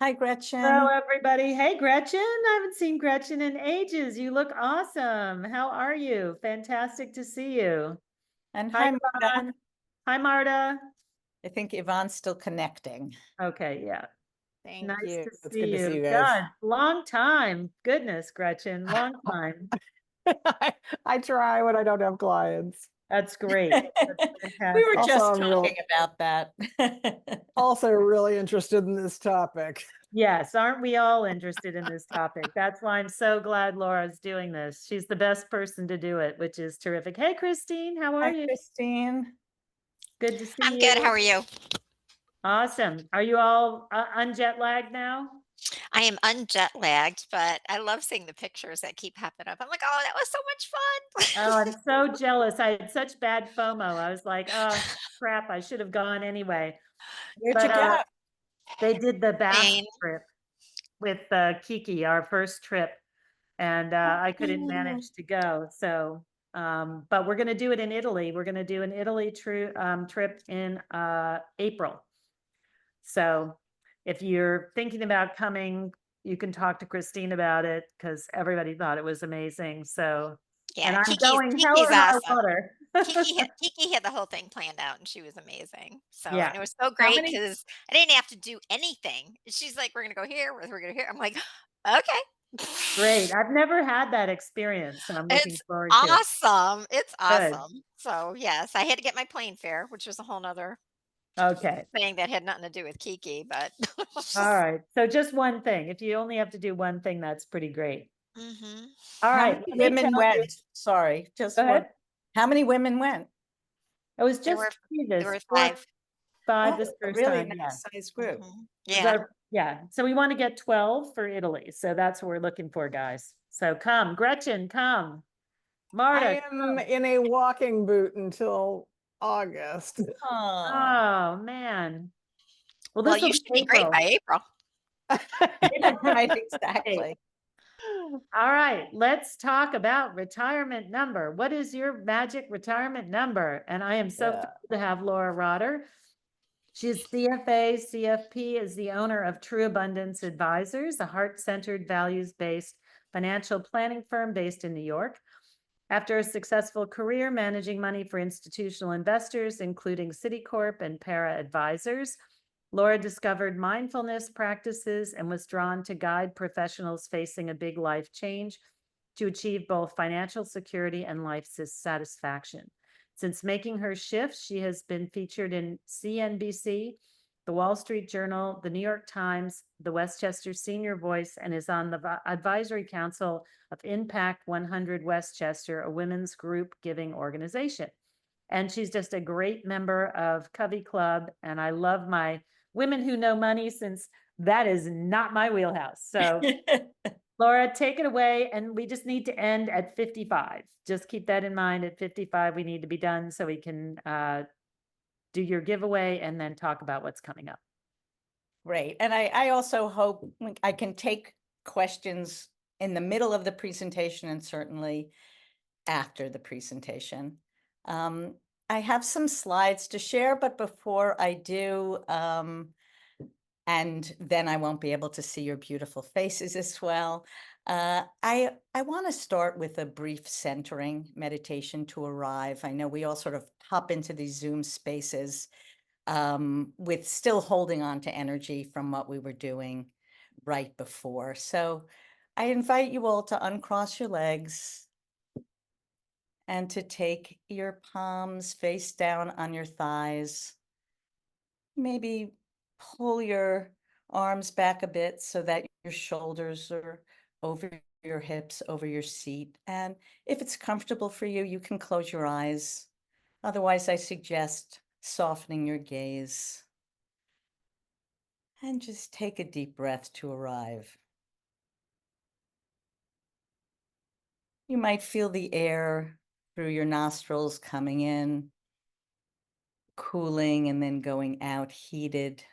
Hi, Hello, Gretchen. everybody. Hey, Gretchen. I haven't seen Gretchen in ages. You look awesome. How are you? Fantastic to see you. And Hi, hi, Marta. Yvonne. Hi, Marta. I think Yvonne's still connecting. Okay, yeah. Thank Nice you. to It's good see to see you. you guys. God, long time. Goodness, Gretchen, long time. I try when I don't have clients. That's great. That's We were fantastic. Also, just I'm talking about that. also really interested in this topic. Yes, aren't we all interested in this topic? That's why I'm so glad Laura's doing this. She's the best person to do it, which is terrific. Hey, Christine, how are Hi, you? Christine. Good to see I'm good. How you. are you? Awesome. Are you all unjet lagged now? I am unjet lagged, but I love seeing the pictures that keep popping up. I'm like, oh, that was so much Oh, fun. I'm so jealous. I had such bad FOMO. I was like, oh crap, I should have gone anyway. Where'd you But go? they did the basque Spain. trip with Kiki, our first trip, and I couldn't Oh, manage to go. So, but we're going to do it in Italy. We're going to do an Italy trip in April. So if you're thinking about coming, you can talk to Christine about it because everybody thought it was amazing. So, and Yeah, I'm going hell Kiki's or high awesome. water. Kiki had the whole thing planned out, and she was amazing. So, Yeah. and it was so how great many? because I didn't have to do anything. She's like, "We're gonna go here. We're gonna here." I'm like, "Okay." Great. I've never had that experience, so I'm looking It's forward to it. awesome. It's Good. awesome. So yes, I had to get my plane fare, which was a whole nother Okay. thing that had nothing to do with Kiki, but All right. So just one thing. If you only have to do one thing, that's pretty great. Mhm. All How right. many Let me tell women you. went? Sorry, Go just one. ahead. How many women went? It was There just were three there this were four, 5. five Oh, this a first really time. Yeah. nice sized group. Mhm. It was Yeah. yeah. So we want to get 12 for Italy. So that's what we're looking for, guys. So come, Gretchen, come. Marta, I am come. in a walking boot until August. Oh, Oh man. Well, Well, this will you be should be great April. by April. right, Hey, exactly. all right, let's talk about retirement number. What is your magic retirement number? And I am so Yeah. thrilled to have Laura Rotter. She's CFA. CFP is the owner of True Abundance Advisors, a heart-centered, values-based financial planning firm based in New York. After a successful career managing money for institutional investors, including Citicorp and Para Advisors, Laura discovered mindfulness practices and was drawn to guide professionals facing a big life change to achieve both financial security and life satisfaction. Since making her shift, she has been featured in CNBC, the Wall Street Journal, the New York Times, the Westchester Senior Voice, and is on the advisory council of Impact 100 Westchester, a women's group giving organization. And she's just a great member of Covey Club. And I love my women who know money since that is not my wheelhouse. So Laura, take it away. And we just need to end at 55. Just keep that in mind. At 55, we need to be done so we can do your giveaway and then talk about what's coming up. Great. And I also hope I can take questions in the middle of the presentation and certainly after the presentation. I have some slides to share, but before I do, and then I won't be able to see your beautiful faces as well. I want to start with a brief centering meditation to arrive. I know we all sort of hop into these Zoom spaces with still holding on to energy from what we were doing right before. So I invite you all to uncross your legs and to take your palms face down on your thighs. Maybe pull your arms back a bit so that your shoulders are over your hips, over your seat. And if it's comfortable for you, you can close your eyes. Otherwise, I suggest softening your gaze. And just take a deep breath to arrive. You might feel the air through your nostrils coming in, cooling, and then going out heated.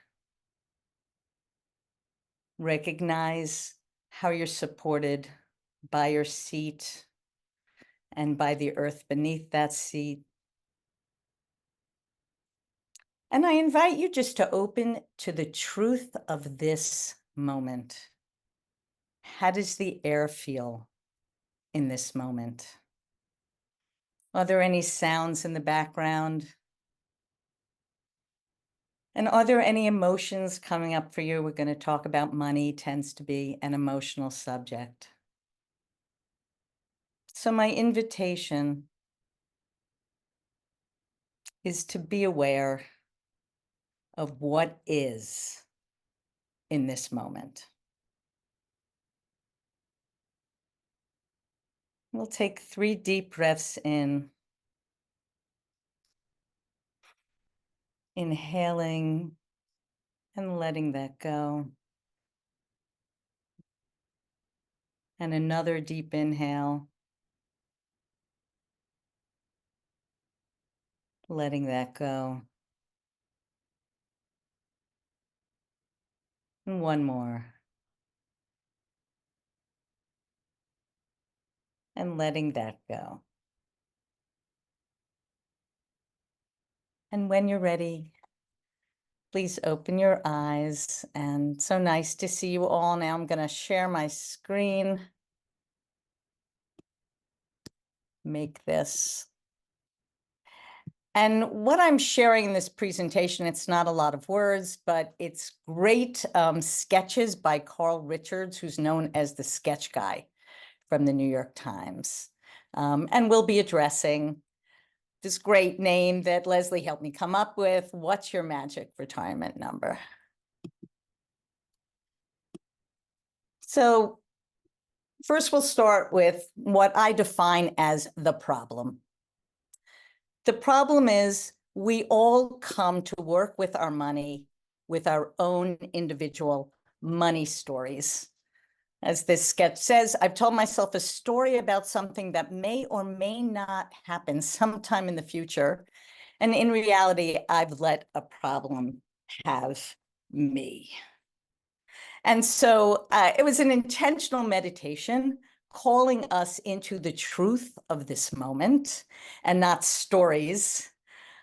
Recognize how you're supported by your seat and by the earth beneath that seat. And I invite you just to open to the truth of this moment? How does the air feel in this moment? Are there any sounds in the background? And are there any emotions coming up for you? We're going to talk about money, tends to be an emotional subject. So my invitation is to be aware of what is in this moment. We'll take 3 deep breaths in, inhaling and letting that go. And another deep inhale, letting that go. And one more. And letting that go. And when you're ready, please open your eyes. And so nice to see you all. Now I'm going to share my screen. Make this. And what I'm sharing in this presentation, it's not a lot of words, but it's great sketches by Carl Richards, who's known as the sketch guy from the New York Times. And we'll be addressing this great name that Leslie helped me come up with. What's your magic retirement number? So first, we'll start with what I define as the problem. The problem is we all come to work with our money with our own individual money stories. As this sketch says, I've told myself a story about something that may or may not happen sometime in the future. And in reality, I've let a problem have me. And so it was an intentional meditation calling us into the truth of this moment and not stories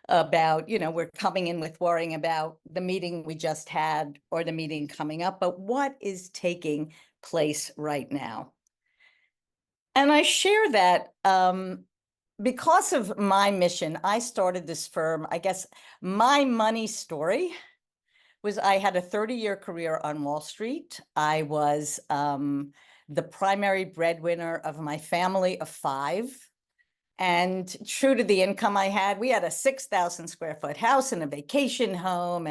about, we're coming in with worrying about the meeting we just had or the meeting coming up, but what is taking place right now. And I share that because of my mission. I started this firm. I guess my money story was I had a 30-year career on Wall Street. I was the primary breadwinner of my family of 5. And true to the income I had, we had a 6,000 square foot house and a vacation home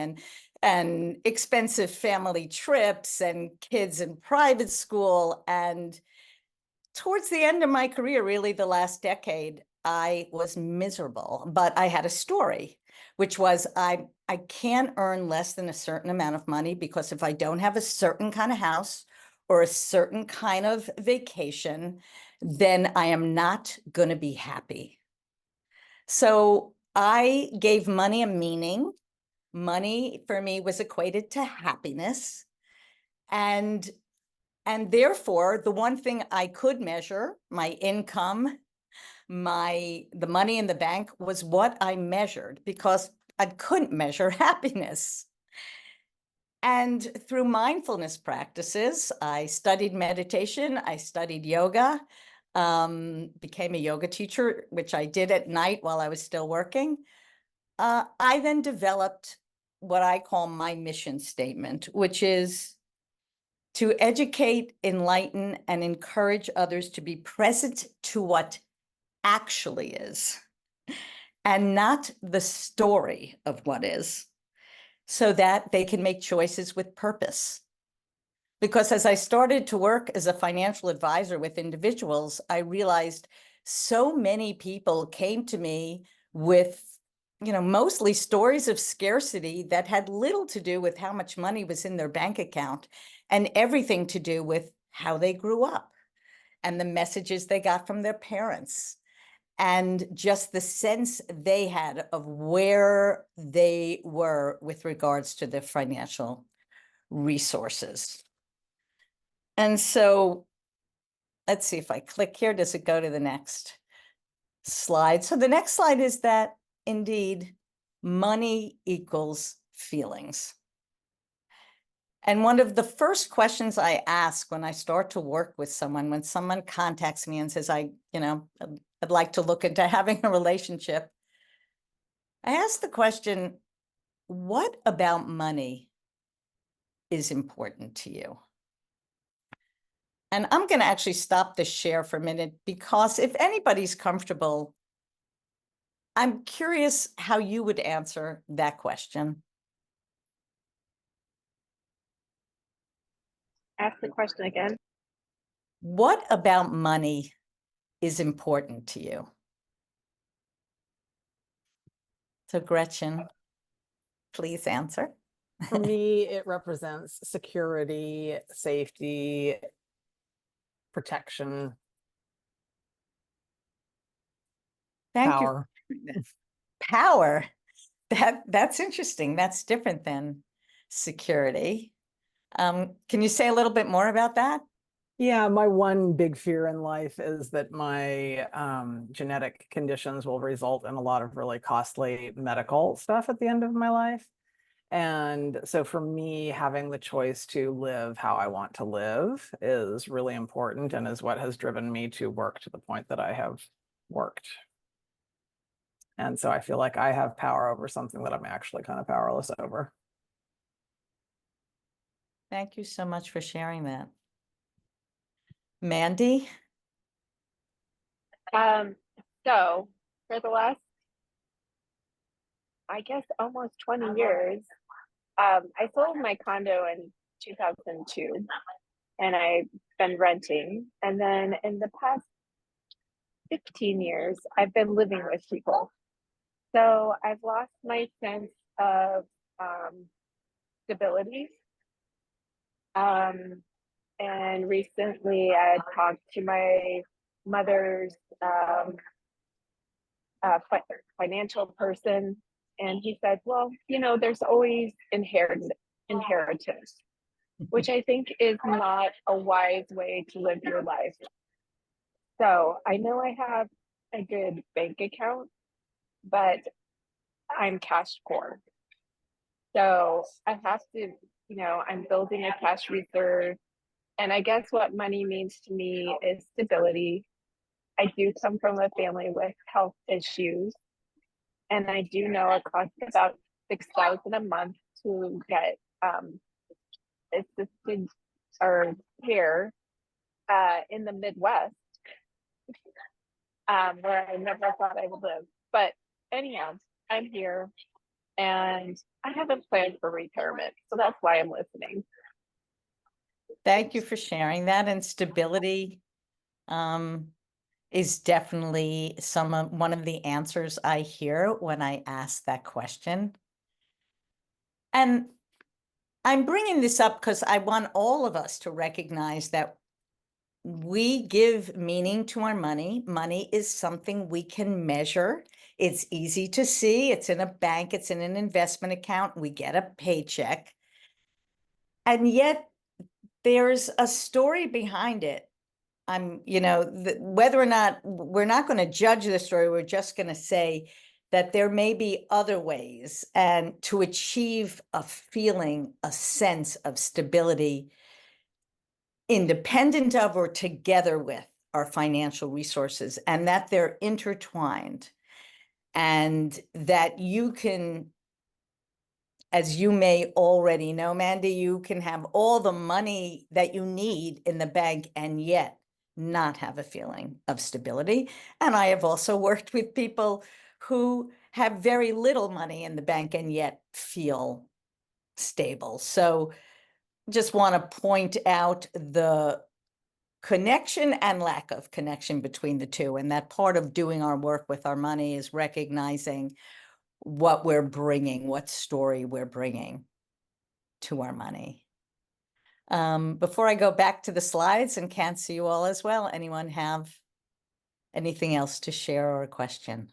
and expensive family trips and kids in private school. And towards the end of my career, really the last decade, I was miserable, but I had a story, which was I can't earn less than a certain amount of money because if I don't have a certain kind of house or a certain kind of vacation, then I am not going to be happy. So I gave money a meaning. Money for me was equated to happiness. And therefore, the one thing I could measure, my income, the money in the bank, was what I measured because I couldn't measure happiness. And through mindfulness practices, I studied meditation, I studied yoga, became a yoga teacher, which I did at night while I was still working. I then developed what I call my mission statement, which is to educate, enlighten, and encourage others to be present to what actually is, and not the story of what is, so that they can make choices with purpose. Because as I started to work as a financial advisor with individuals, I realized so many people came to me with, mostly stories of scarcity that had little to do with how much money was in their bank account and everything to do with how they grew up and the messages they got from their parents and just the sense they had of where they were with regards to their financial resources. And so let's see if I click here, does it go to the next slide? So the next slide is that indeed money equals feelings. And one of the first questions I ask when I start to work with someone, when someone contacts me and says, I'd like to look into having a relationship, I ask the question, what about money is important to you? And I'm going to actually stop the share for a minute, because if anybody's comfortable, I'm curious how you would answer that question. Ask the question again. What about money is important to you? So Gretchen, please answer. For me, it represents security, safety, protection, Thank power. you. Power. That's interesting. That's different than security. Can you say a little bit more about that? Yeah, my one big fear in life is that my genetic conditions will result in a lot of really costly medical stuff at the end of my life. And so for me, having the choice to live how I want to live is really important, and is what has driven me to work to the point that I have worked. And so I feel like I have power over something that I'm actually kind of powerless over. Thank you so much for sharing that. Mandy? So for the last, I guess, almost 20 years, I sold my condo in 2002, and I've been renting. And then in the past 15 years, I've been living with people. So I've lost my sense of stability. And recently I talked to my mother's financial person, and he said, well, there's always inheritance, which I think is not a wise way to live your life. So I know I have a good bank account, but I'm cash poor. So I have to, I'm building a cash reserve. And I guess what money means to me is stability. I do come from a family with health issues, and I do know it costs about $6,000 a month to get assisted or care in the Midwest, where I never thought I would live. But anyhow, I'm here, and I haven't planned for retirement, so that's why I'm listening. Thank you for sharing that. And stability is definitely one of the answers I hear when I ask that question. And I'm bringing this up because I want all of us to recognize that we give meaning to our money. Money is something we can measure. It's easy to see. It's in a bank. It's in an investment account. We get a paycheck. And yet there's a story behind it. Whether or not we're not going to judge the story, we're just going to say that there may be other ways, and to achieve a feeling, a sense of stability, independent of or together with our financial resources, and that they're intertwined, and that you can, as you may already know, Mandy, you can have all the money that you need in the bank and yet not have a feeling of stability. And I have also worked with people who have very little money in the bank and yet feel stable. So just want to point out the connection and lack of connection between the two. And that part of doing our work with our money is recognizing what we're bringing, what story we're bringing to our money. Before I go back to the slides and can't see you all as well, anyone have anything else to share or a question?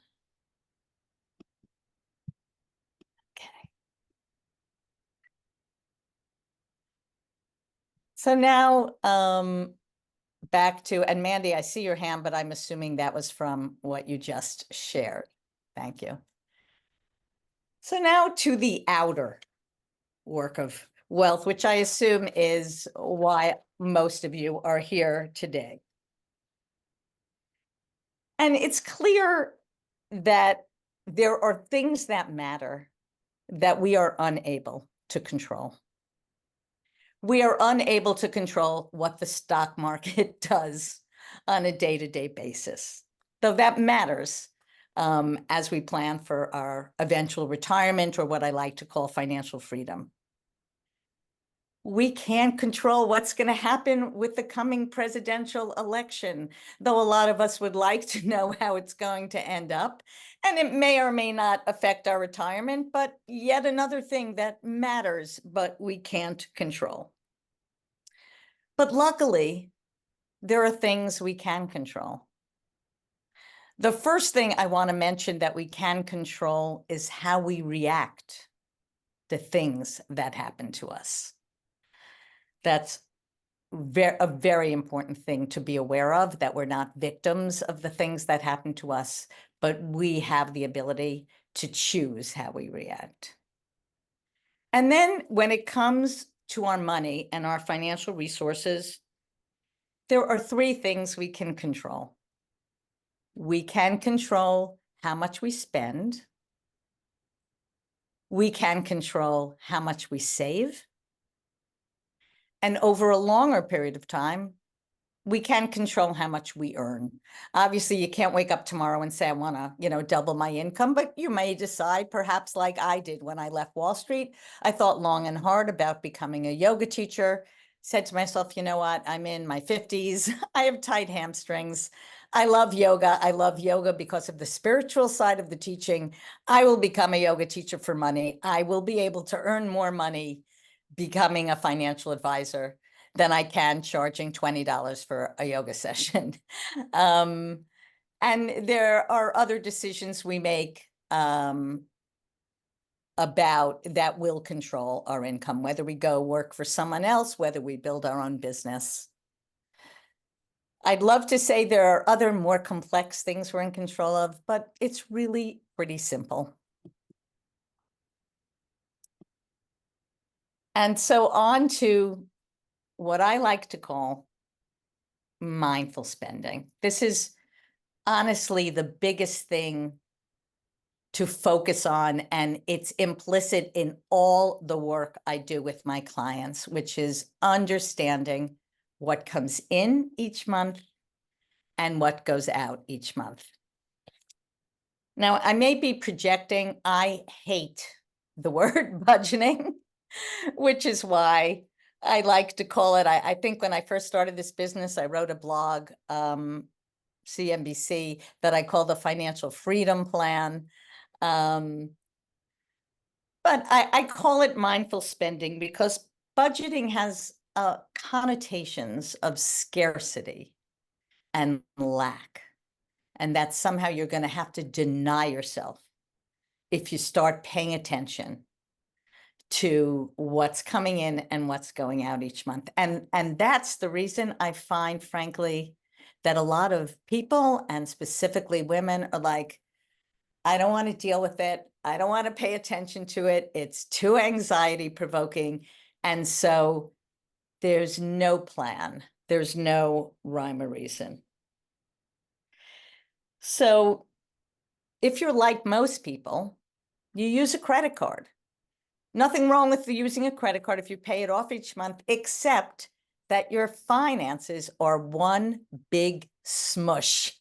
Okay. So now back to, and Mandy, I see your hand, but I'm assuming that was from what you just shared. Thank you. So now to the outer work of wealth, which I assume is why most of you are here today. And it's clear that there are things that matter that we are unable to control. We are unable to control what the stock market does on a day-to-day basis, though that matters as we plan for our eventual retirement, or what I like to call financial freedom. We can't control what's going to happen with the coming presidential election, though a lot of us would like to know how it's going to end up. And it may or may not affect our retirement, but yet another thing that matters, but we can't control. But luckily, there are things we can control. The first thing I want to mention that we can control is how we react to things that happen to us. That's a very important thing to be aware of, that we're not victims of the things that happen to us, but we have the ability to choose how we react. And then when it comes to our money and our financial resources, there are three things we can control. We can control how much we spend. We can control how much we save. And over a longer period of time, we can control how much we earn. Obviously, you can't wake up tomorrow and say, I want to, double my income, but you may decide, perhaps like I did when I left Wall Street. I thought long and hard about becoming a yoga teacher, said to myself, you know what, I'm in my 50s. I have tight hamstrings. I love yoga. I love yoga because of the spiritual side of the teaching. I will become a yoga teacher for money. I will be able to earn more money becoming a financial advisor than I can charging $20 for a yoga session. And there are other decisions we make about that will control our income, whether we go work for someone else, whether we build our own business. I'd love to say there are other more complex things we're in control of, but it's really pretty simple. And so on to what I like to call mindful spending. This is honestly the biggest thing to focus on, and it's implicit in all the work I do with my clients, which is understanding what comes in each month and what goes out each month. Now, I may be projecting. I hate the word budgeting, which is why I like to call it, I think when I first started this business, I wrote a blog, CNBC, that I call the Financial Freedom Plan. But I call it mindful spending because budgeting has connotations of scarcity and lack, and that somehow you're going to have to deny yourself if you start paying attention to what's coming in and what's going out each month. And that's the reason I find, frankly, that a lot of people, and specifically women, are like, I don't want to deal with it. I don't want to pay attention to it. It's too anxiety provoking. And so there's no plan. There's no rhyme or reason. So if you're like most people, you use a credit card. Nothing wrong with using a credit card if you pay it off each month, except that your finances are one big smush.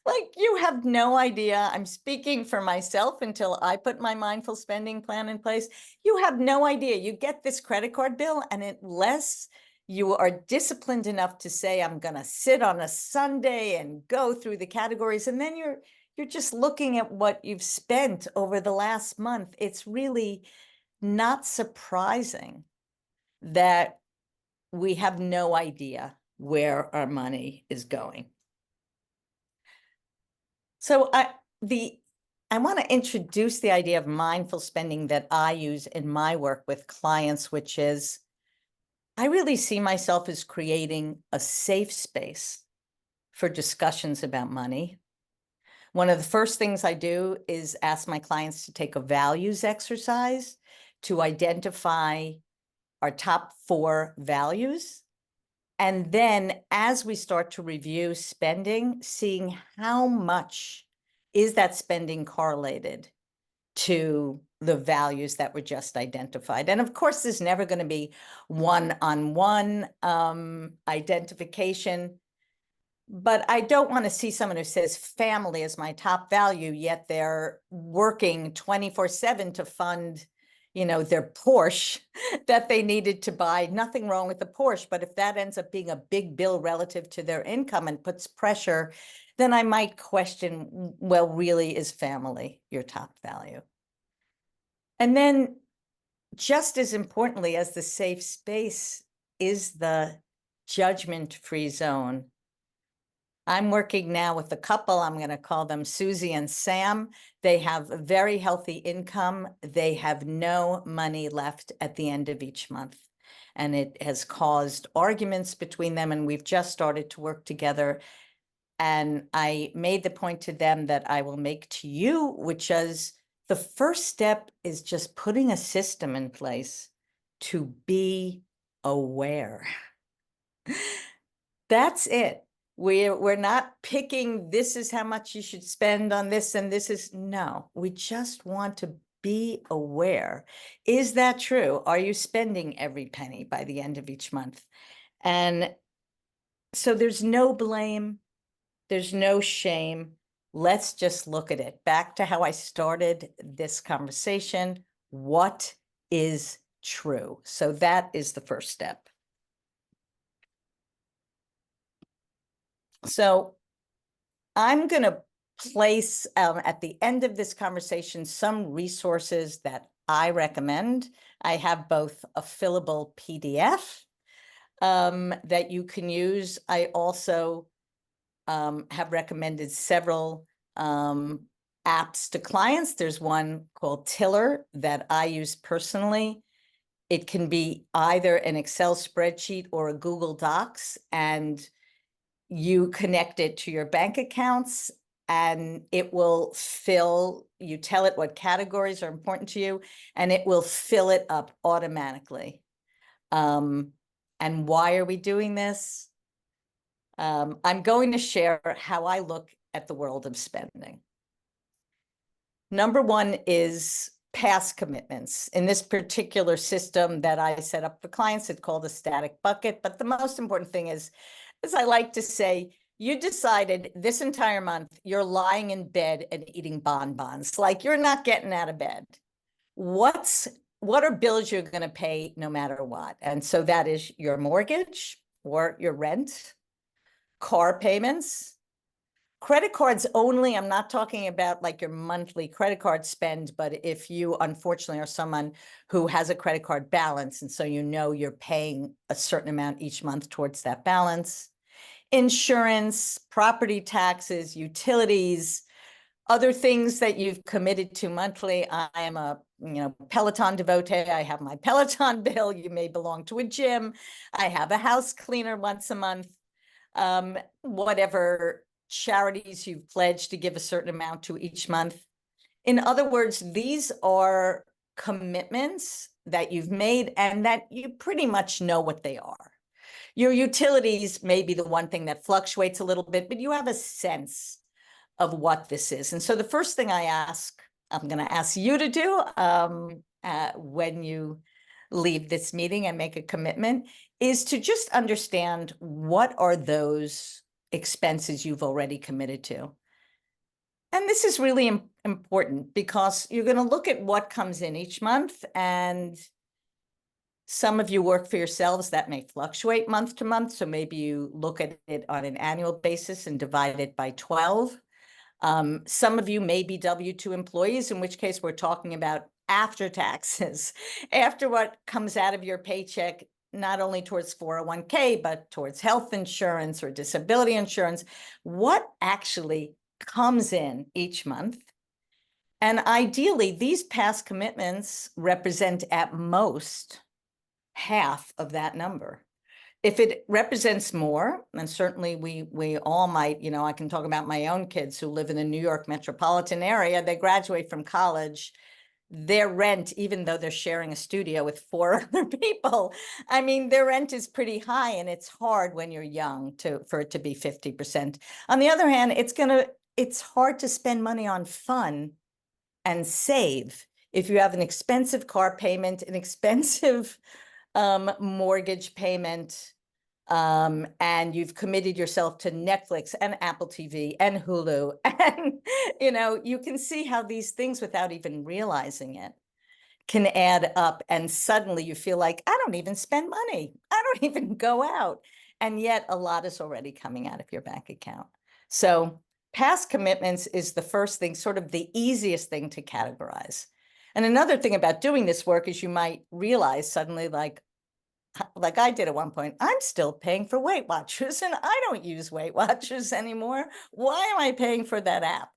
Like, you have no idea. I'm speaking for myself until I put my mindful spending plan in place. You have no idea. You get this credit card bill, and unless you are disciplined enough to say, I'm going to sit on a Sunday and go through the categories, and then you're just looking at what you've spent over the last month. It's really not surprising that we have no idea where our money is going. So I want to introduce the idea of mindful spending that I use in my work with clients, which is I really see myself as creating a safe space for discussions about money. One of the first things I do is ask my clients to take a values exercise to identify our top 4 values. And then as we start to review spending, seeing how much is that spending correlated to the values that were just identified. And of course, there's never going to be one-on-one identification. But I don't want to see someone who says family is my top value, yet they're working 24/7 to fund, their Porsche that they needed to buy. Nothing wrong with the Porsche, but if that ends up being a big bill relative to their income and puts pressure, then I might question, well, really, is family your top value? And then just as importantly as the safe space is the judgment-free zone. I'm working now with a couple. I'm going to call them Susie and Sam. They have a very healthy income. They have no money left at the end of each month. And it has caused arguments between them. And we've just started to work together. And I made the point to them that I will make to you, which is the first step is just putting a system in place to be aware. That's it. We're not picking, this is how much you should spend on this and this is, no, we just want to be aware. Is that true? Are you spending every penny by the end of each month? And so there's no blame, there's no shame. Let's just look at it. Back to how I started this conversation. What is true? So that is the first step. So I'm going to place at the end of this conversation some resources that I recommend. I have both a fillable PDF that you can use. I also have recommended several apps to clients. There's one called Tiller that I use personally. It can be either an Excel spreadsheet or a Google Docs, and you connect it to your bank accounts and it will you tell it what categories are important to you, and it will fill it up automatically. And why are we doing this? I'm going to share how I look at the world of spending. Number one is past commitments. In this particular system that I set up for clients, it's called a static bucket. But the most important thing is, as I like to say, you decided this entire month you're lying in bed and eating bonbons, like you're not getting out of bed. What are bills you're going to pay no matter what? And so that is your mortgage or your rent, car payments, credit cards only. I'm not talking about like your monthly credit card spend, but if you unfortunately are someone who has a credit card balance, and so you're paying a certain amount each month towards that balance, insurance, property taxes, utilities, other things that you've committed to monthly. I am a Peloton devotee. I have my Peloton bill. You may belong to a gym. I have a house cleaner once a month. Whatever charities you've pledged to give a certain amount to each month. In other words, these are commitments that you've made and that you pretty much know what they are. Your utilities may be the one thing that fluctuates a little bit, but you have a sense of what this is. And so the first thing I'm going to ask you to do when you leave this meeting and make a commitment is to just understand what are those expenses you've already committed to. And this is really important because you're going to look at what comes in each month, and some of you work for yourselves. That may fluctuate month to month. So maybe you look at it on an annual basis and divide it by 12. Some of you may be W-2 employees, in which case we're talking about after taxes, after what comes out of your paycheck, not only towards 401k, but towards health insurance or disability insurance, what actually comes in each month. And ideally, these past commitments represent at most half of that number. If it represents more, and certainly we all might, I can talk about my own kids who live in the New York metropolitan area. They graduate from college their rent, even though they're sharing a studio with 4 other people, I mean, their rent is pretty high, and it's hard when you're young for it to be 50%. On the other hand, it's hard to spend money on fun and save if you have an expensive car payment, an expensive mortgage payment, and you've committed yourself to Netflix and Apple TV and Hulu. And, you can see how these things, without even realizing it, can add up. And suddenly you feel like, I don't even spend money. I don't even go out. And yet a lot is already coming out of your bank account. So past commitments is the first thing, sort of the easiest thing to categorize. And another thing about doing this work is you might realize suddenly, like I did at one point, I'm still paying for Weight Watchers, and I don't use Weight Watchers anymore. Why am I paying for that app?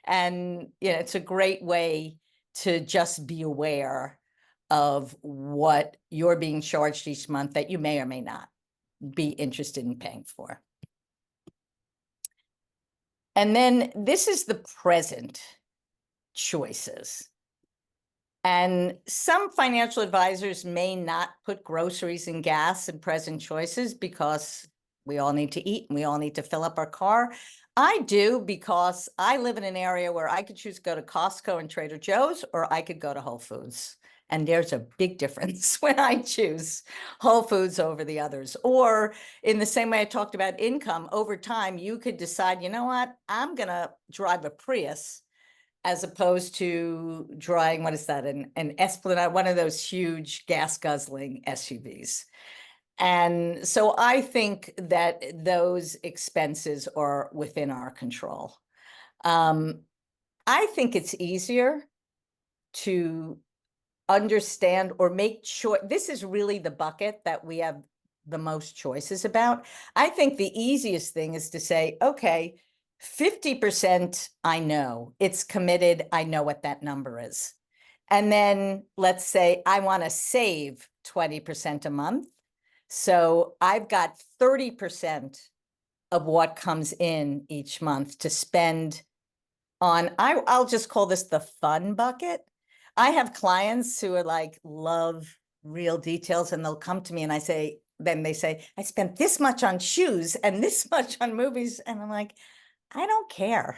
And it's a great way to just be aware of what you're being charged each month that you may or may not be interested in paying for. And then this is the present choices. And some financial advisors may not put groceries and gas in present choices because we all need to eat and we all need to fill up our car. I do, because I live in an area where I could choose to go to Costco and Trader Joe's, or I could go to Whole Foods. And there's a big difference when I choose Whole Foods over the others. Or in the same way I talked about income, over time, you could decide, you know what, I'm going to drive a Prius as opposed to driving, what is that, an Esplanade, one of those huge gas guzzling SUVs. And so I think that those expenses are within our control. I think it's easier to understand or make sure, this is really the bucket that we have the most choices about. I think the easiest thing is to say, okay, 50% I know, it's committed, I know what that number is. And then let's say I want to save 20% a month. So I've got 30% of what comes in each month to spend on, I'll just call this the fun bucket. I have clients who are like, love real details, and they'll come to me and then they say, I spent this much on shoes and this much on movies. And I'm like, I don't care.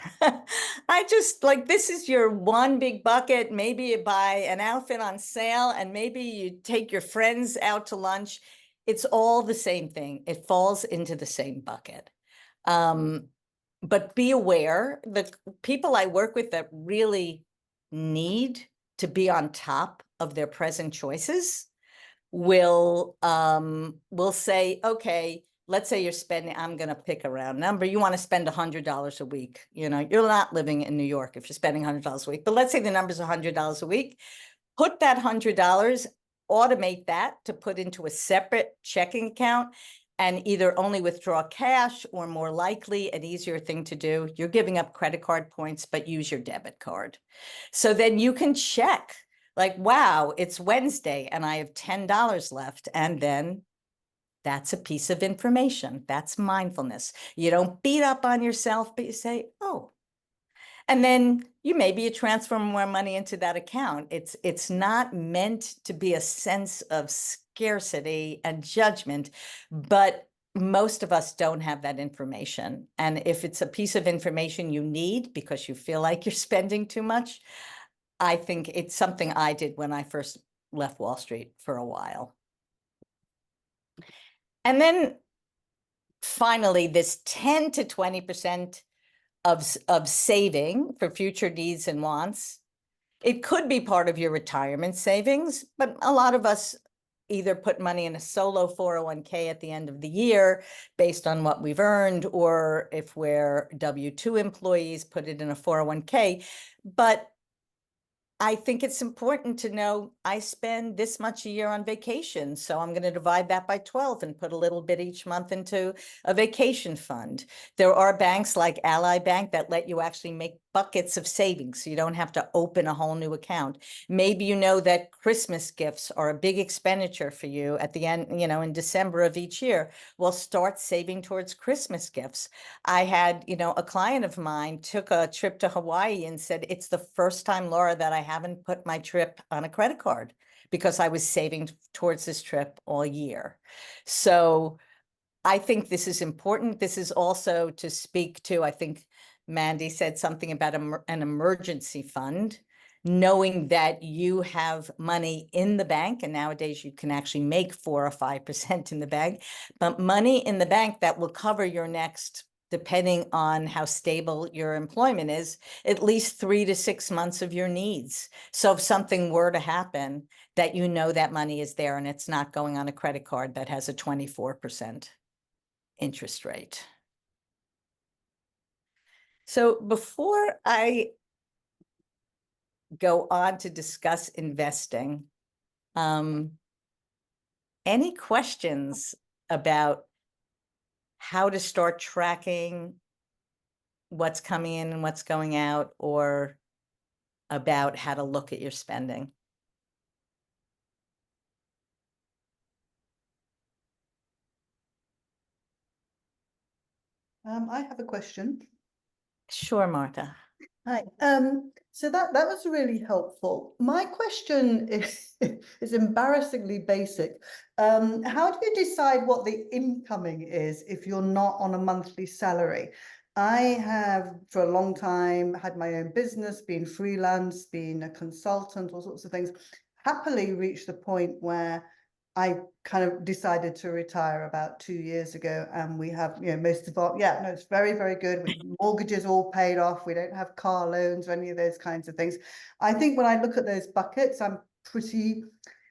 I just like, this is your one big bucket. Maybe you buy an outfit on sale, and maybe you take your friends out to lunch. It's all the same thing. It falls into the same bucket. But be aware, the people I work with that really need to be on top of their present choices will say, okay, let's say you're spending, I'm going to pick a round number. You want to spend $100 a week. You're not living in New York if you're spending $100 a week, but let's say the number's $100 a week. Put that $100, automate that to put into a separate checking account, and either only withdraw cash, or more likely, an easier thing to do, you're giving up credit card points, but use your debit card. So then you can check, like, wow, it's Wednesday and I have $10 left. And then that's a piece of information. That's mindfulness. You don't beat up on yourself, but you say, oh. And then you transfer more money into that account. It's not meant to be a sense of scarcity and judgment, but most of us don't have that information. And if it's a piece of information you need because you feel like you're spending too much, I think it's something I did when I first left Wall Street for a while. And then finally, this 10 to 20% of saving for future needs and wants. It could be part of your retirement savings, but a lot of us either put money in a solo 401k at the end of the year based on what we've earned, or if we're W-2 employees, put it in a 401k. But I think it's important to know I spend this much a year on vacation, so I'm going to divide that by 12 and put a little bit each month into a vacation fund. There are banks like Ally Bank that let you actually make buckets of savings, so you don't have to open a whole new account. Maybe you know that Christmas gifts are a big expenditure for you at the end, in December of each year. Well, start saving towards Christmas gifts. I had, a client of mine took a trip to Hawaii and said, it's the first time, Laura, that I haven't put my trip on a credit card because I was saving towards this trip all year. So I think this is important. This is also to speak to, I think Mandy said something about an emergency fund, knowing that you have money in the bank, and nowadays you can actually make 4 or 5% in the bank, but money in the bank that will cover your next, depending on how stable your employment is, at least 3 to 6 months of your needs. So if something were to happen, that you know that money is there and it's not going on a credit card that has a 24% interest rate. So before I go on to discuss investing, any questions about how to start tracking what's coming in and what's going out, or about how to look at your spending? I have a question. Sure, Martha. Hi. So that was really helpful. My question is embarrassingly basic. How do you decide what the incoming is if you're not on a monthly salary? I have for a long time had my own business, been freelance, been a consultant, all sorts of things. Happily reached the point where I kind of decided to retire about 2 years ago, and we have, most of our, no, it's very, very good. With mortgages all paid off. We don't have car loans or any of those kinds of things. I think when I look at those buckets, I'm pretty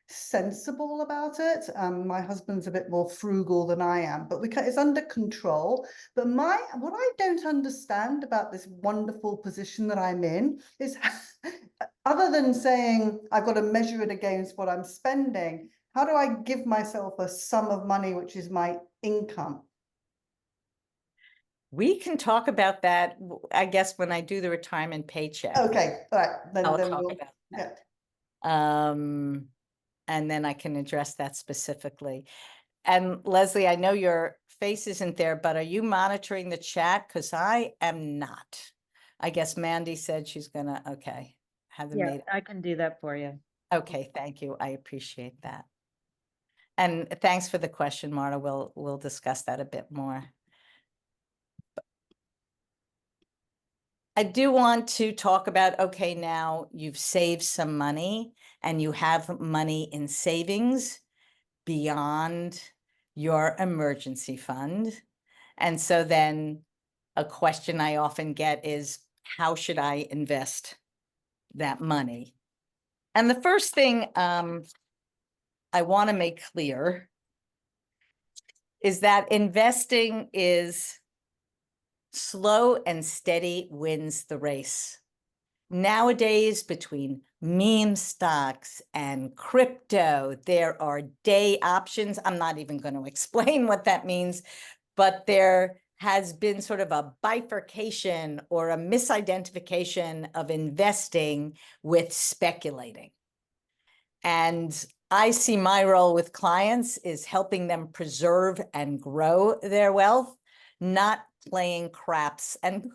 sensible about it. My husband's a bit more frugal than I am, but it's under control. But what I don't understand about this wonderful position that I'm in is, other than saying I've got to measure it against what I'm spending, how do I give myself a sum of money, which is my income? We can talk about that, I guess, when I do the retirement paycheck. Okay, all right. I'll Then talk we'll, about yeah. that. And then I can address that specifically. And Leslie, I know your face isn't there, but are you monitoring the chat? Because I am not. I guess Mandy said she's gonna, okay. Hasn't Yeah, made it. I can do that for you. Okay, thank you. I appreciate that. And thanks for the question, Marta. We'll discuss that a bit more. I do want to talk about, okay, now you've saved some money and you have money in savings beyond your emergency fund. And so then a question I often get is, how should I invest that money? And the first thing I want to make clear is that investing is slow and steady wins the race. Nowadays, between meme stocks and crypto, there are day options. I'm not even going to explain what that means, but there has been sort of a bifurcation or a misidentification of investing with speculating. And I see my role with clients is helping them preserve and grow their wealth, not playing craps and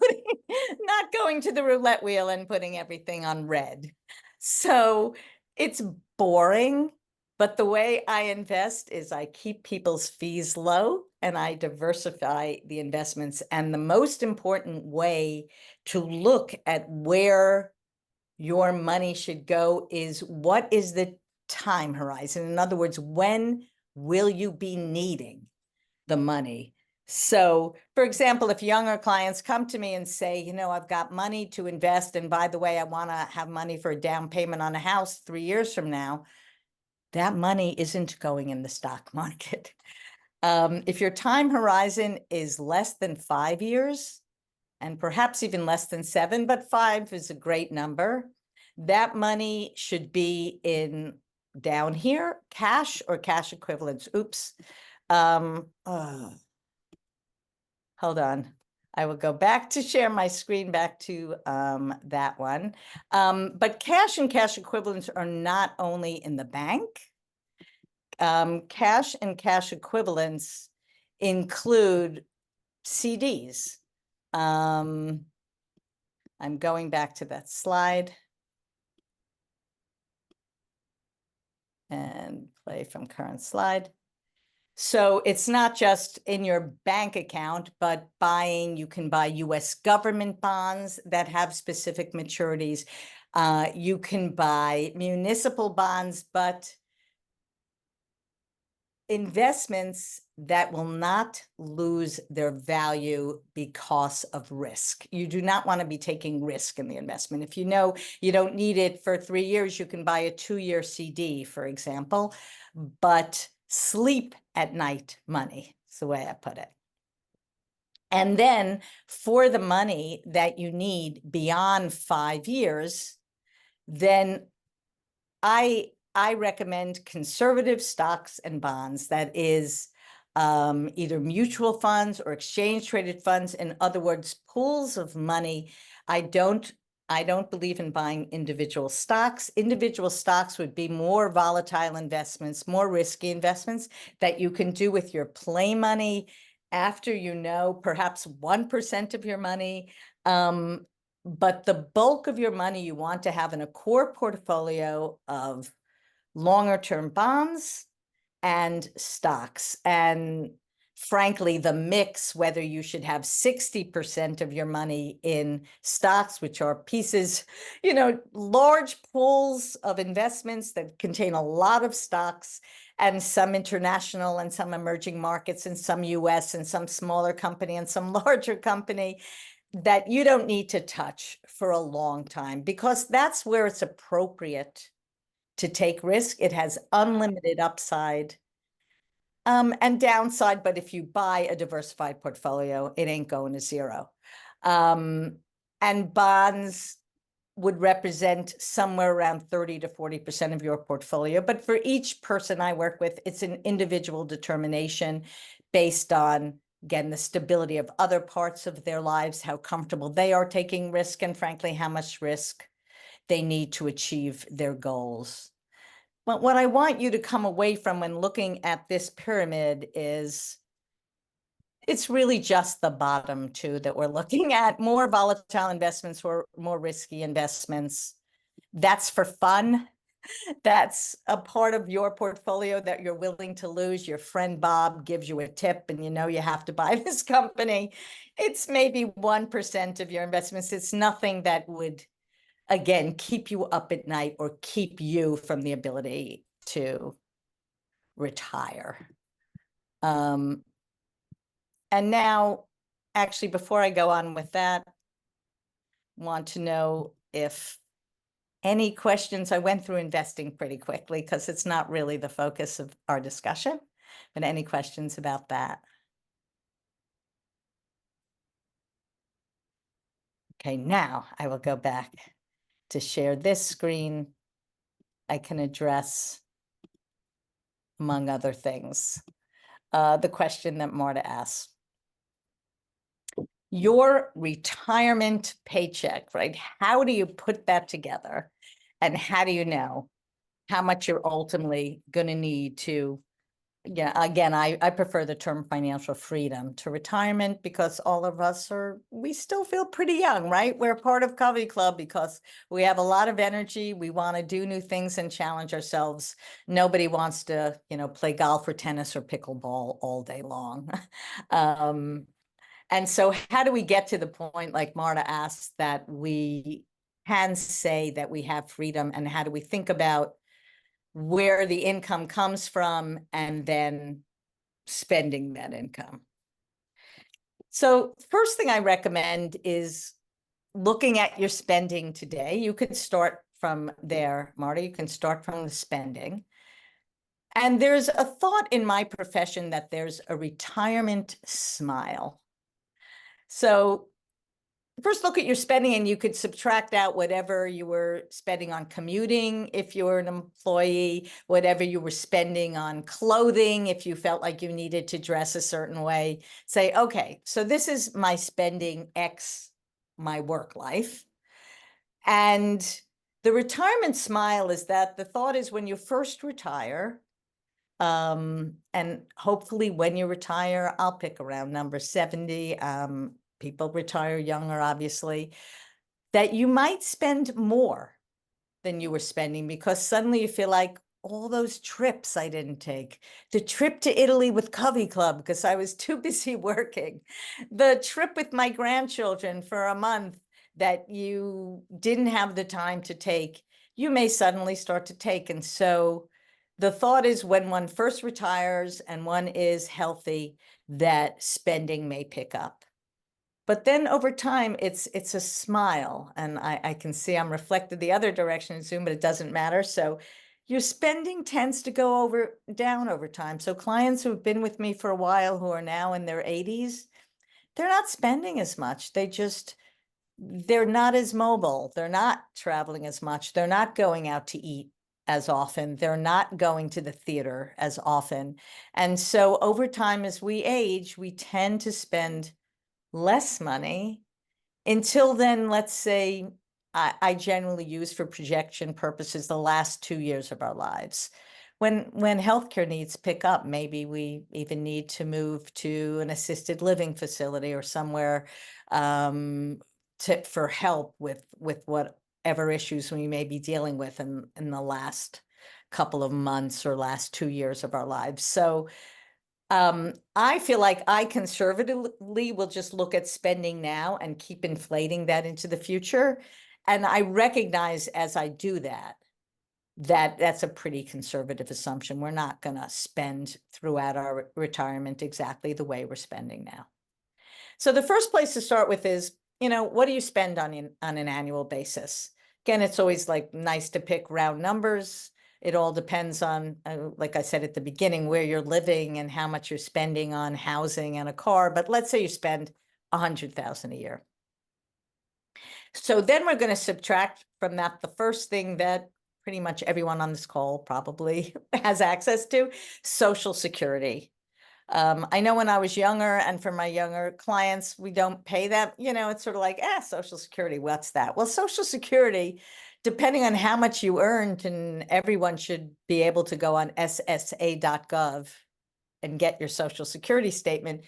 not going to the roulette wheel and putting everything on red. So it's boring, but the way I invest is I keep people's fees low and I diversify the investments. And the most important way to look at where your money should go is, what is the time horizon? In other words, when will you be needing the money? So, for example, if younger clients come to me and say, I've got money to invest, and by the way, I want to have money for a down payment on a house 3 years from now, that money isn't going in the stock market. If your time horizon is less than 5 years, and perhaps even less than 7, but 5 is a great number, that money should be in down here, cash or cash equivalents. Oops. Hold on. I will go back to share my screen, back to that one. But cash and cash equivalents are not only in the bank. Cash and cash equivalents include CDs. I'm going back to that slide. And play from current slide. So it's not just in your bank account, but you can buy US government bonds that have specific maturities. You can buy municipal bonds, but investments that will not lose their value because of risk. You do not want to be taking risk in the investment. If you know you don't need it for 3 years, you can buy a 2-year CD, for example, but sleep at night money is the way I put it. And then for the money that you need beyond 5 years, then I recommend conservative stocks and bonds. That is either mutual funds or exchange traded funds. In other words, pools of money. I don't believe in buying individual stocks. Individual stocks would be more volatile investments, more risky investments that you can do with your play money after you know perhaps 1% of your money. But the bulk of your money you want to have in a core portfolio of longer term bonds and stocks. And frankly, the mix, whether you should have 60% of your money in stocks, which are pieces, large pools of investments that contain a lot of stocks, and some international and some emerging markets and some US and some smaller company and some larger company, that you don't need to touch for a long time, because that's where it's appropriate to take risk. It has unlimited upside and downside, but if you buy a diversified portfolio, it ain't going to zero. And bonds would represent somewhere around 30 to 40% of your portfolio. But for each person I work with, it's an individual determination based on, again, the stability of other parts of their lives, how comfortable they are taking risk, and frankly, how much risk they need to achieve their goals. But what I want you to come away from when looking at this pyramid is it's really just the bottom two that we're looking at: more volatile investments or more risky investments. That's for fun. That's a part of your portfolio that you're willing to lose. Your friend Bob gives you a tip and you have to buy this company. It's maybe 1% of your investments. It's nothing that would, again, keep you up at night or keep you from the ability to retire. And now, actually, before I go on with that, want to know if any questions. I went through investing pretty quickly because it's not really the focus of our discussion, but any questions about that? Okay, now I will go back to share this screen. I can address, among other things, the question that Marta asked. Your retirement paycheck, right? How do you put that together? And how do you know how much you're ultimately going to need to, again, I prefer the term financial freedom to retirement, because all of us we still feel pretty young, right? We're part of Covey Club because we have a lot of energy. We want to do new things and challenge ourselves. Nobody wants to, play golf or tennis or pickleball all day long. And so how do we get to the point, like Marta asked, that we can say that we have freedom, and how do we think about where the income comes from and then spending that income? So first thing I recommend is looking at your spending today. You could start from there, Marta. You can start from the spending. And there's a thought in my profession that there's a retirement smile. So first look at your spending, and you could subtract out whatever you were spending on commuting if you were an employee, whatever you were spending on clothing if you felt like you needed to dress a certain way. Say, okay, so this is my spending X my work life. And the retirement smile is that the thought is when you first retire, and hopefully when you retire, I'll pick around number 70, people retire younger, obviously, that you might spend more than you were spending because suddenly you feel like, all those trips I didn't take. The trip to Italy with Covey Club because I was too busy working. The trip with my grandchildren for a month that you didn't have the time to take, you may suddenly start to take. And so the thought is when one first retires and one is healthy, that spending may pick up. But then over time, it's a smile. And I can see I'm reflected the other direction in Zoom, but it doesn't matter. So your spending tends to go down over time. So clients who've been with me for a while who are now in their 80s, they're not spending as much. They're not as mobile. They're not traveling as much. They're not going out to eat as often. They're not going to the theater as often. And so over time, as we age, we tend to spend less money. Until then, let's say I generally use for projection purposes the last 2 years of our lives. When healthcare needs pick up, maybe we even need to move to an assisted living facility or somewhere for help with whatever issues we may be dealing with in the last couple of months or last 2 years of our lives. So I feel like I conservatively will just look at spending now and keep inflating that into the future. And I recognize as I do that, that's a pretty conservative assumption. We're not going to spend throughout our retirement exactly the way we're spending now. So the first place to start with is, what do you spend on an annual basis? Again, it's always like nice to pick round numbers. It all depends on, like I said at the beginning, where you're living and how much you're spending on housing and a car. But let's say you spend $100,000 a year. So then we're going to subtract from that the first thing that pretty much everyone on this call probably has access to, Social Security. I know when I was younger, and for my younger clients, we don't pay that, it's sort of like, Social Security, what's that? Well, Social Security, depending on how much you earned, and everyone should be able to go on ssa.gov and get your Social Security statement.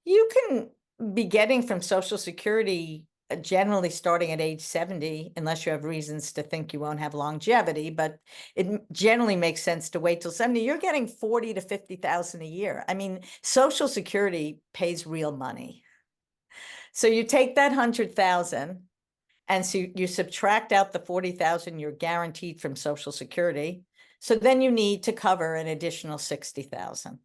You can be getting from Social Security generally starting at age 70, unless you have reasons to think you won't have longevity, but it generally makes sense to wait till 70. You're getting 40 to 50,000 a year. I mean, Social Security pays real money. So you take that 100,000 and so you subtract out the 40,000 you're guaranteed from Social Security. So then you need to cover an additional 60,000.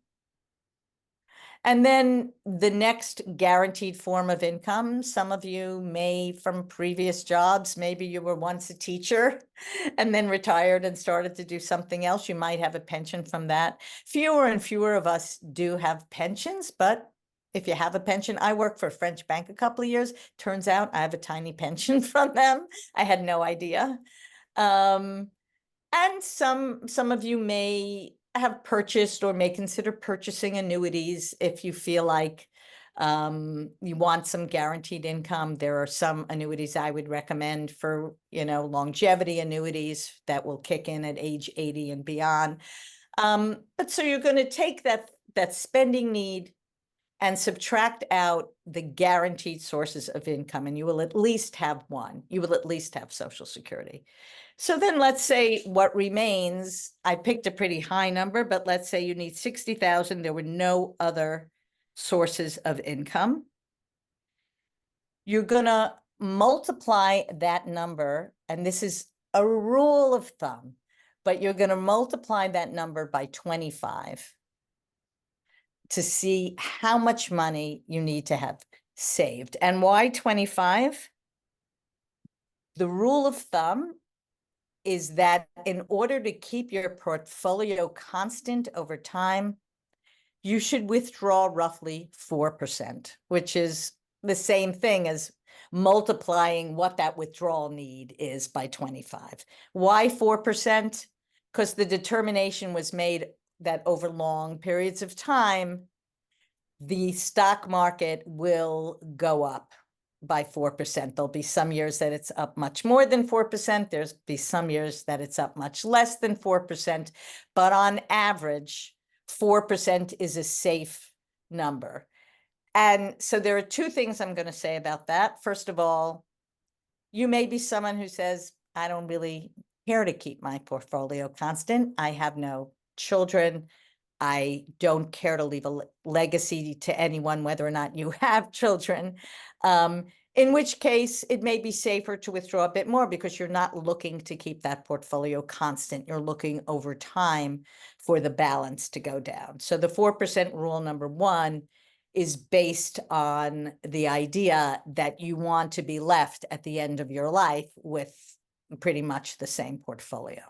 And then the next guaranteed form of income, some of you may from previous jobs, maybe you were once a teacher and then retired and started to do something else. You might have a pension from that. Fewer and fewer of us do have pensions, but if you have a pension, I worked for a French bank a couple of years. Turns out I have a tiny pension from them. I had no idea. And some of you may have purchased or may consider purchasing annuities if you feel like you want some guaranteed income. There are some annuities I would recommend for, longevity annuities that will kick in at age 80 and beyond. But so you're going to take that spending need and subtract out the guaranteed sources of income, and you will at least have one. You will at least have Social Security. So then let's say what remains, I picked a pretty high number, but let's say you need 60,000. There were no other sources of income. You're going to multiply that number, and this is a rule of thumb, but you're going to multiply that number by 25 to see how much money you need to have saved. And why 25? The rule of thumb is that in order to keep your portfolio constant over time, you should withdraw roughly 4%, which is the same thing as multiplying what that withdrawal need is by 25. Why 4%? Because the determination was made that over long periods of time, the stock market will go up by 4%. There'll be some years that it's up much more than 4%. There's be some years that it's up much less than 4%. But on average, 4% is a safe number. And so there are two things I'm going to say about that. First of all, you may be someone who says, I don't really care to keep my portfolio constant. I have no children. I don't care to leave a legacy to anyone, whether or not you have children. In which case, it may be safer to withdraw a bit more because you're not looking to keep that portfolio constant. You're looking over time for the balance to go down. So the 4% rule, number one, is based on the idea that you want to be left at the end of your life with pretty much the same portfolio.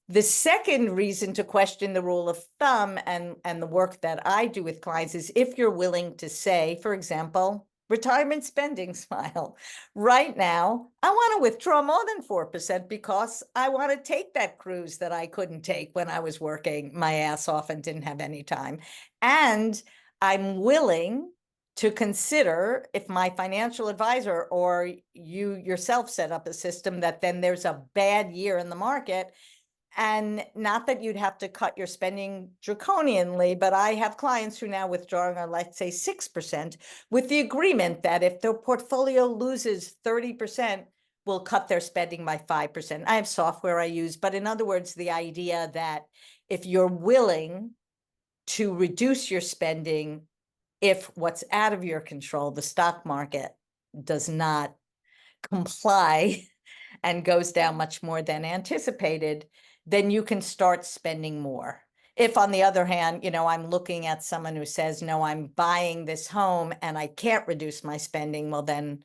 The second reason to question the rule of thumb and the work that I do with clients is if you're willing to say, for example, retirement spending smile. Right now, I want to withdraw more than 4% because I want to take that cruise that I couldn't take when I was working my ass off and didn't have any time. And I'm willing to consider if my financial advisor or you yourself set up a system that then there's a bad year in the market. And not that you'd have to cut your spending draconianly, but I have clients who now withdrawing are, let's say, 6% with the agreement that if their portfolio loses 30%, we'll cut their spending by 5%. I have software I use, but in other words, the idea that if you're willing to reduce your spending, if what's out of your control, the stock market, does not comply and goes down much more than anticipated, then you can start spending more. If on the other hand, I'm looking at someone who says, no, I'm buying this home and I can't reduce my spending, well, then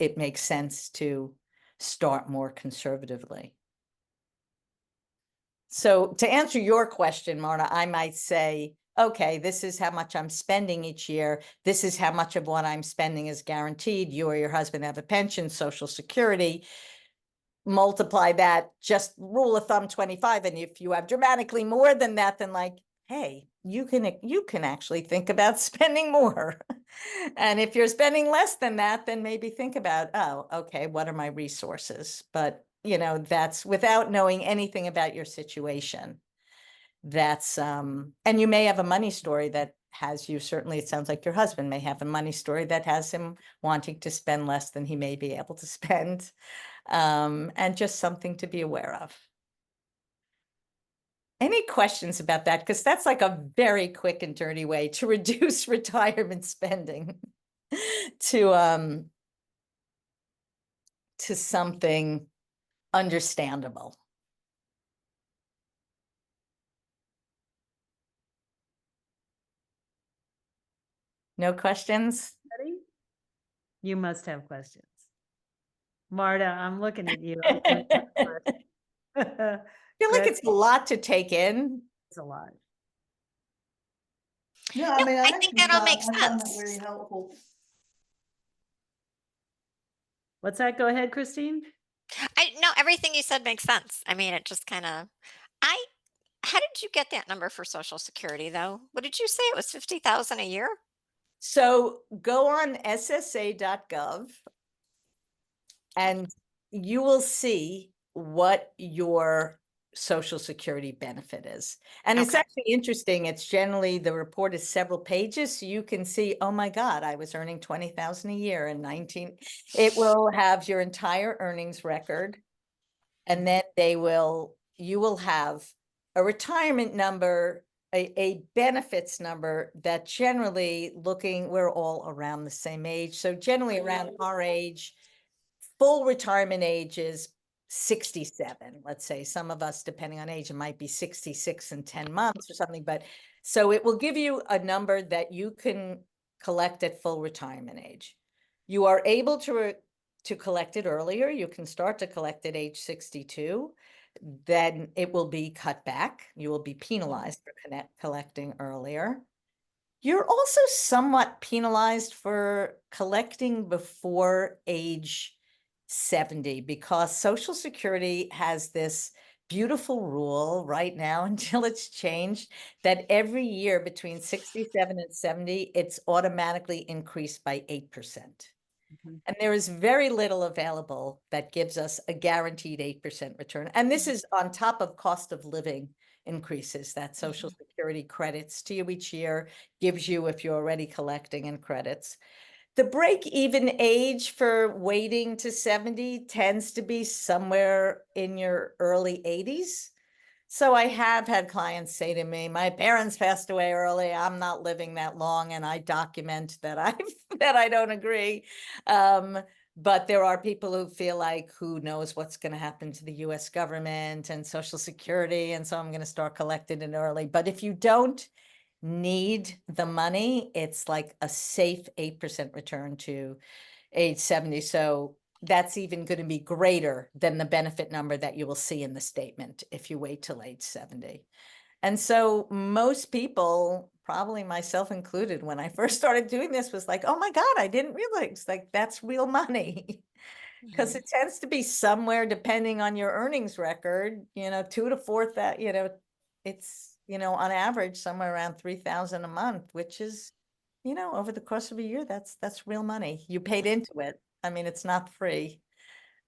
it makes sense to start more conservatively. So to answer your question, Marta, I might say, okay, this is how much I'm spending each year. This is how much of what I'm spending is guaranteed. You or your husband have a pension, Social Security. Multiply that, just rule of thumb 25. And if you have dramatically more than that, then like, hey, you can actually think about spending more. And if you're spending less than that, then maybe think about, oh, okay, what are my resources? But that's without knowing anything about your situation. That's and you may have a money story that has you, certainly it sounds like your husband may have a money story that has him wanting to spend less than he may be able to spend. And just something to be aware of. Any questions about that? Because that's like a very quick and dirty way to reduce retirement spending to something understandable. No questions? Ready? You must have questions. Marta, I'm looking at you. I feel like it's a lot to take in. It's a lot. Yeah, I mean, I think that all makes I found that sense. really helpful. What's that? Go ahead, Christine. No, everything you said makes sense. I mean, it just kind of, how did you get that number for Social Security though? What did you say? It was 50,000 a year? So go on ssa.gov and you will see what your Social Security benefit is. And it's Okay. actually interesting. It's generally, the report is several pages. So you can see, oh my God, I was earning 20,000 a year in 19. It will have your entire earnings record. And then you will have a retirement number, a benefits number that generally we're all around the same age. So generally around our age, full retirement age is 67, let's say. Some of us, depending on age, it might be 66 and 10 months or something. But so it will give you a number that you can collect at full retirement age. You are able to collect it earlier. You can start to collect at age 62. Then it will be cut back. You will be penalized for collecting earlier. You're also somewhat penalized for collecting before age 70 because Social Security has this beautiful rule right now until it's changed that every year between 67 and 70, it's automatically increased by 8%. And there is very little available that gives us a guaranteed 8% return. And this is on top of cost of living increases that Social Security credits to you each year, gives you if you're already collecting and credits. the break-even age for waiting to 70 tends to be somewhere in your early 80s. So I have had clients say to me, my parents passed away early, I'm not living that long, and I document that I don't agree. But there are people who feel like, who knows what's going to happen to the US government and Social Security, and so I'm going to start collecting it early. But if you don't need the money, it's like a safe 8% return to age 70. So that's even going to be greater than the benefit number that you will see in the statement if you wait till age 70. And so most people, probably myself included, when I first started doing this, was like, oh my God, I didn't realize, like, that's real money. Because it tends to be somewhere, depending on your earnings record, 2 to 4 that, it's, on average, somewhere around 3,000 a month, which is, over the course of a year, that's real money. You paid into it. I mean, it's not free.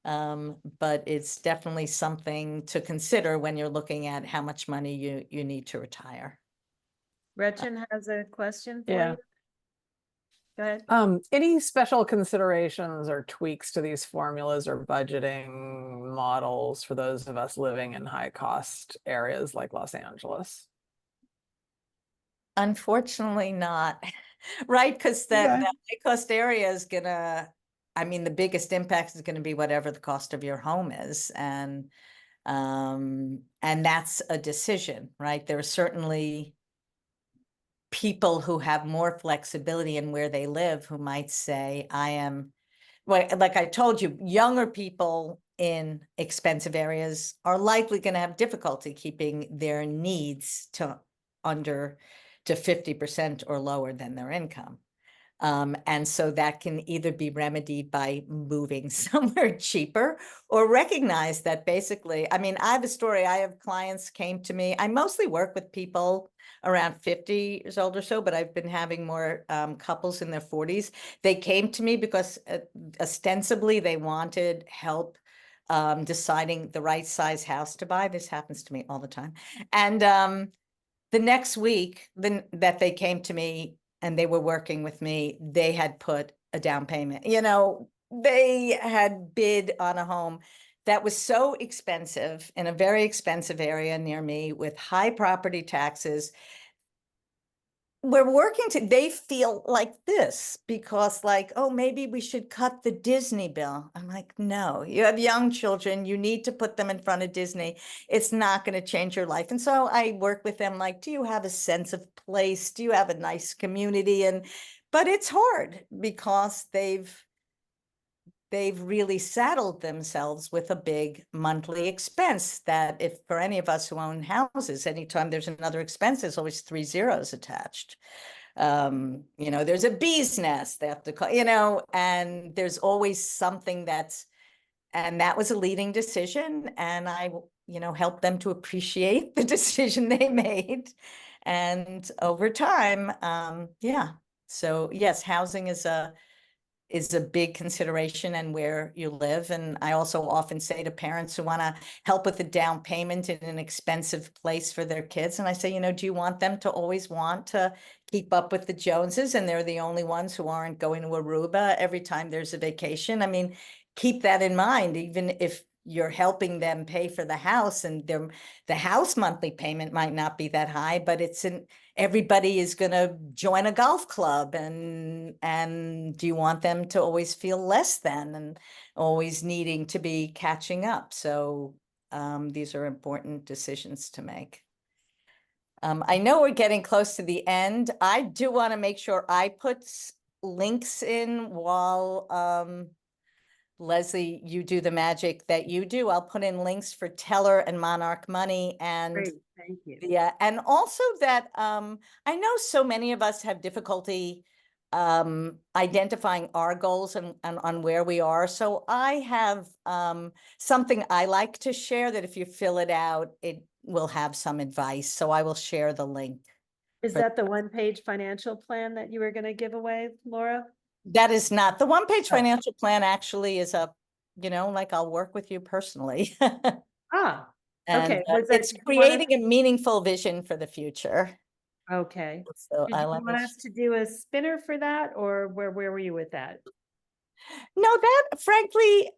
But it's definitely something to consider when you're looking at how much money you need to retire. Gretchen has a question for Yeah. you. Go ahead. Any special considerations or tweaks to these formulas or budgeting models for those of us living in high cost areas like Los Angeles? Unfortunately not, right? Because that high cost area is gonna, I mean, the biggest impact is gonna be whatever the cost of your home is. And that's a decision, right? There are certainly people who have more flexibility in where they live who might say, well, like I told you, younger people in expensive areas are likely going to have difficulty keeping their needs to 50% or lower than their income. And so that can either be remedied by moving somewhere cheaper, or recognize that basically, I mean, I have a story. I have clients came to me. I mostly work with people around 50 years old or so, but I've been having more couples in their 40s. They came to me because ostensibly they wanted help deciding the right size house to buy. This happens to me all the time. And the next week that they came to me and they were working with me, they had put a down payment. They had bid on a home that was so expensive in a very expensive area near me with high property taxes. We're working they feel like this because, like, oh, maybe we should cut the Disney bill. I'm like, no, you have young children. You need to put them in front of Disney. It's not going to change your life. And so I work with them like, do you have a sense of place? Do you have a nice community? But it's hard because they've really saddled themselves with a big monthly expense that, if for any of us who own houses, anytime there's another expense, there's always 3 zeros attached. There's a bee's nest they have to call, and there's always something and that was a leading decision. And I, helped them to appreciate the decision they made. And over time, yeah. So yes, housing is a big consideration, and where you live. And I also often say to parents who want to help with the down payment in an expensive place for their kids, and I say, do you want them to always want to keep up with the Joneses, and they're the only ones who aren't going to Aruba every time there's a vacation? I mean, keep that in mind. Even if you're helping them pay for the house, and the house monthly payment might not be that high, but everybody is going to join a golf club, and do you want them to always feel less than and always needing to be catching up? So these are important decisions to make. I know we're getting close to the end. I do want to make sure I put links in while Leslie, you do the magic that you do. I'll put in links for Teller and Monarch Money, and Great, thank you. yeah, and also that I know so many of us have difficulty identifying our goals and on where we are. So I have something I like to share that if you fill it out, it will have some advice. So I will share the link. Is that the one-page financial plan that you were going to give away, Laura? That is not the one-page Oh. financial plan. Actually is like I'll work with you personally. Ah, And okay. it's creating a meaningful vision for the future. Okay. So Did you want us to do a spinner for that, or where were you with that? No, that frankly,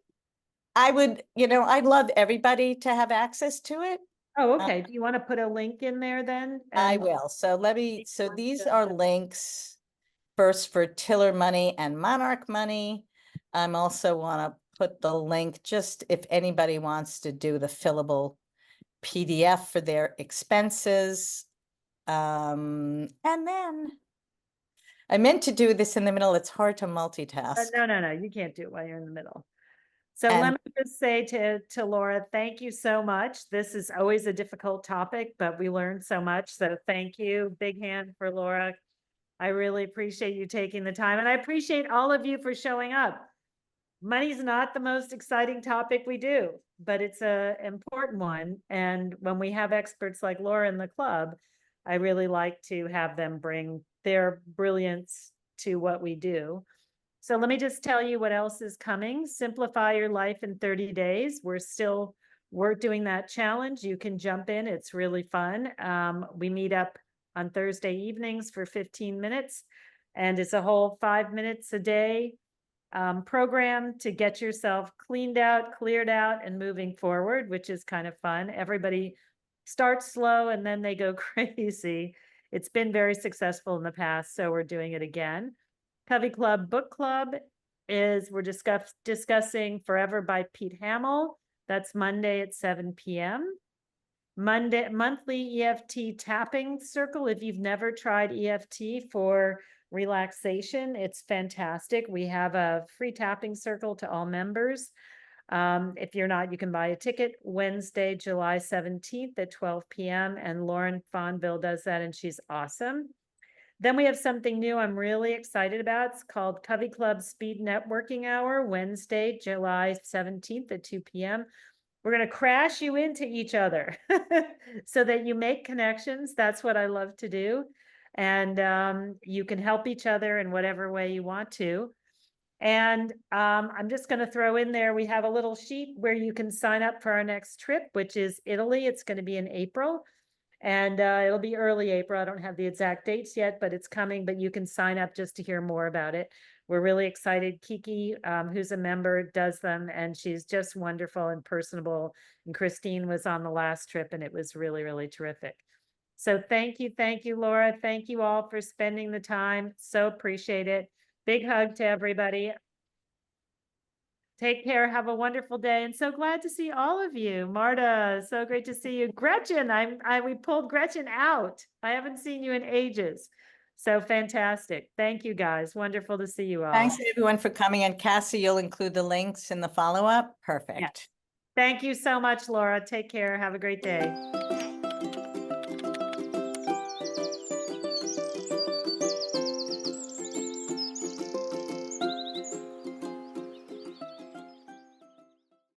I would, I'd love everybody to have access to it. Oh, okay. Do you want to put a link in there then? I And- will. So these to- are links first for Tiller money and Monarch money. I'm also want to put the link just if anybody wants to do the fillable PDF for their expenses. And then I meant to do this in the middle. It's hard to multitask. No, you can't do it while you're in the middle. So And- let me just say to Laura, thank you so much. This is always a difficult topic, but we learned so much. So thank you. Big hand for Laura. I really appreciate you taking the time, and I appreciate all of you for showing up. Money's not the most exciting topic we do, but it's an important one. And when we have experts like Laura in the club, I really like to have them bring their brilliance to what we do. So let me just tell you what else is coming. Simplify Your Life in 30 Days. We're doing that challenge. You can jump in. It's really fun. We meet up on Thursday evenings for 15 minutes, and it's a whole 5 minutes a day program to get yourself cleaned out, cleared out, and moving forward, which is kind of fun. Everybody starts slow and then they go crazy. It's been very successful in the past, so we're doing it again. Covey Club Book Club we're discussing Forever by Pete Hamill. That's Monday at 7 p.m. Monthly EFT tapping circle. If you've never tried EFT for relaxation, it's fantastic. We have a free tapping circle to all members. If you're not, you can buy a ticket Wednesday, July 17th at 12 p.m. And Lauren Fonville does that, and she's awesome. Then we have something new I'm really excited about. It's called Covey Club Speed Networking Hour, Wednesday, July 17th at 2 p.m. We're going to crash you into each other so that you make connections. That's what I love to do. And you can help each other in whatever way you want to. And I'm just going to throw in there, we have a little sheet where you can sign up for our next trip, which is Italy. It's going to be in April. And it'll be early April. I don't have the exact dates yet, but it's coming. But you can sign up just to hear more about it. We're really excited. Kiki, who's a member, does them, and she's just wonderful and personable. And Christine was on the last trip, and it was really, really terrific. So thank you, Laura. Thank you all for spending the time. So appreciate it. Big hug to everybody. Take care. Have a wonderful day. And so glad to see all of you. Marta, so great to see you. Gretchen, we pulled Gretchen out. I haven't seen you in ages. So fantastic. Thank you guys. Wonderful to see you all. Thanks everyone for coming. And Cassie, you'll include the links in the follow-up. Perfect. Thank you so much, Laura. Take care. Have a great day.